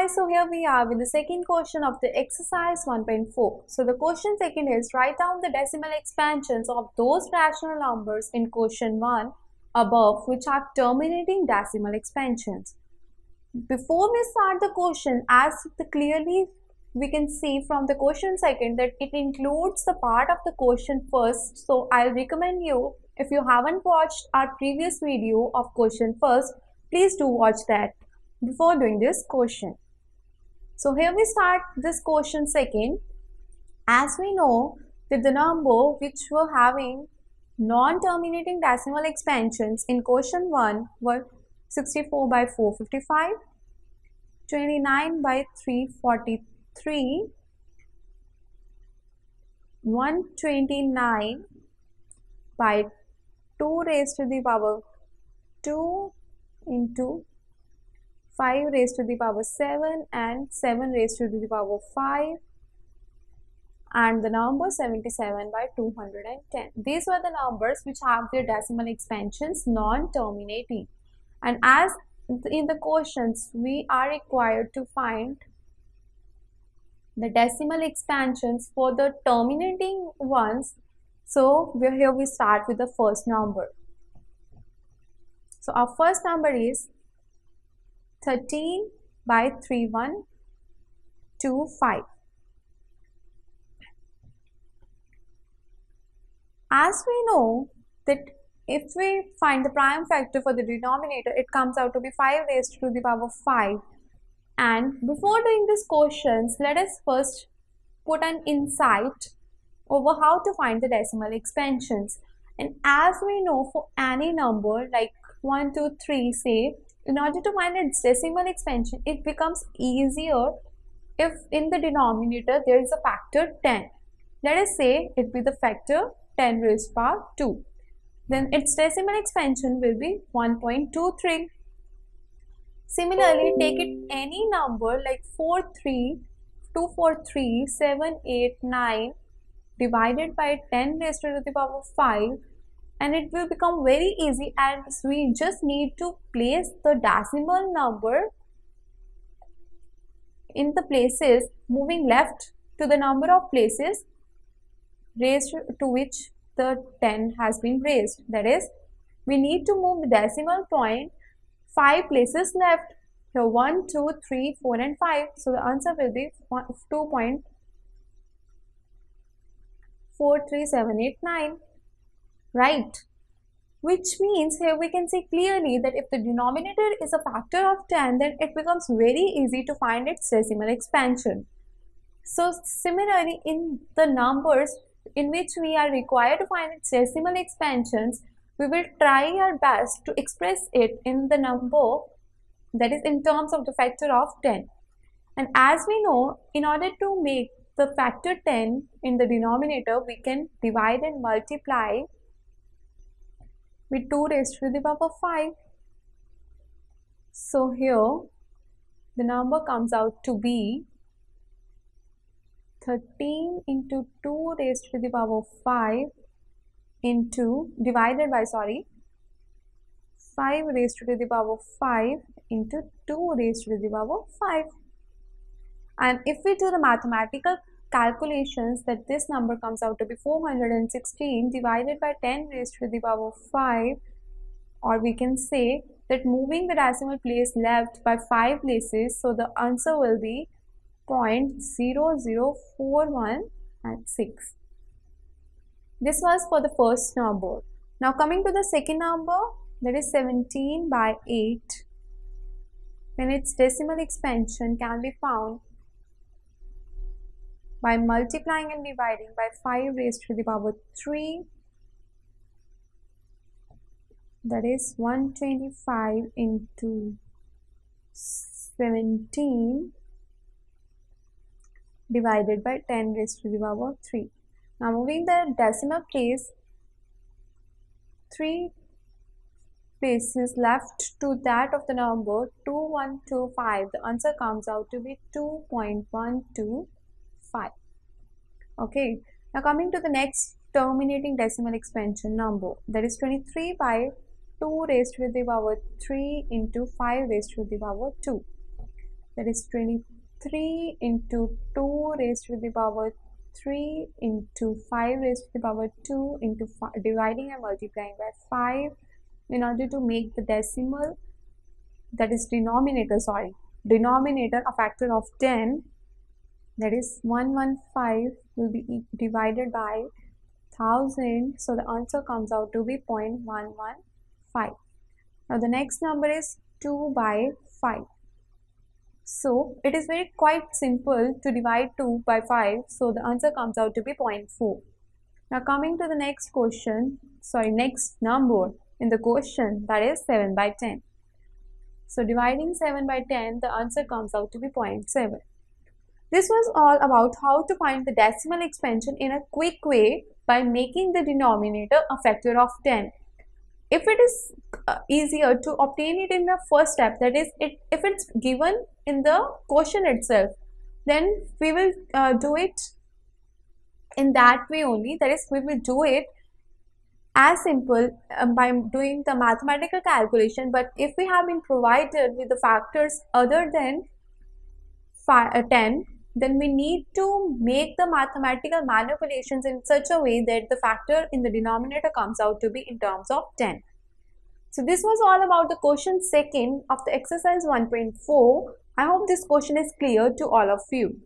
guys, so here we are with the second question of the exercise 1.4. So the question second is, write down the decimal expansions of those rational numbers in question 1 above which have terminating decimal expansions. Before we start the question, as clearly we can see from the question second that it includes the part of the question first. So I'll recommend you, if you haven't watched our previous video of question first, please do watch that before doing this question. So here we start this question second. As we know that the number which were having non-terminating decimal expansions in question 1 were 64 by 455, 29 by 343, 129 by 2 raised to the power 2 into 5 raised to the power 7 and 7 raised to the power 5, and the number 77 by 210. These were the numbers which have their decimal expansions non-terminating. And as in the questions, we are required to find the decimal expansions for the terminating ones. So here we start with the first number. So our first number is 13 by 3125. As we know that if we find the prime factor for the denominator, it comes out to be 5 raised to the power 5. And before doing these questions, let us first put an insight over how to find the decimal expansions. And as we know, for any number like 1, 2, 3, say, in order to find its decimal expansion, it becomes easier if in the denominator there is a factor 10. Let us say it be the factor 10 raised to power 2. Then its decimal expansion will be 1.23. Similarly, take it any number like 243,789 divided by 10 raised to the power 5, and it will become very easy, as we just need to place the decimal number in the places moving left to the number of places raised to which the 10 has been raised. That is, we need to move the decimal point 5 places left. Here 1, 2, 3, 4 and 5. So the answer will be 2.43789. Right, which means here we can see clearly that if the denominator is a factor of 10, then it becomes very easy to find its decimal expansion. So similarly, in the numbers in which we are required to find its decimal expansions, we will try our best to express it in the number that is in terms of the factor of 10. And as we know, in order to make the factor 10 in the denominator, we can divide and multiply with 2 raised to the power 5. So here the number comes out to be 13 into 2 raised to the power 5 into divided by 5 raised to the power 5 into 2 raised to the power 5. And if we do the mathematical calculations, that this number comes out to be 416 divided by 10 raised to the power 5, or we can say that moving the decimal place left by 5 places, so the answer will be 0.0041 6. This was for the first number. Now coming to the second number, that is 17 by 8, when its decimal expansion can be found by multiplying and dividing by 5 raised to the power 3, that is 125 into 17 divided by 10 raised to the power 3. Now moving the decimal place 3 places left to that of the number 2125, the answer comes out to be 2.125. Okay, now coming to the next terminating decimal expansion number, that is 23 by 2 raised to the power 3 into 5 raised to the power 2. that is 23 into 2 raised to the power 3 into 5 raised to the power 2 into 5, dividing and multiplying by 5 in order to make the decimal, that is denominator a factor of 10, that is 115 will be divided by 1000, so the answer comes out to be 0.115. Now the next number is 2 by 5. So it is quite simple to divide 2 by 5, so the answer comes out to be 0.4. Now coming to the next number in the question, that is 7 by 10. So dividing 7 by 10, the answer comes out to be 0.7. This was all about how to find the decimal expansion in a quick way by making the denominator a factor of 10. If it is easier to obtain it in the first step, that is, if it's given in the question itself, then we will do it in that way only. That is, we will do it as simple by doing the mathematical calculation. But if we have been provided with the factors other than 10, then we need to make the mathematical manipulations in such a way that the factor in the denominator comes out to be in terms of 10. So this was all about the question 2nd of the exercise 1.4. I hope this question is clear to all of you.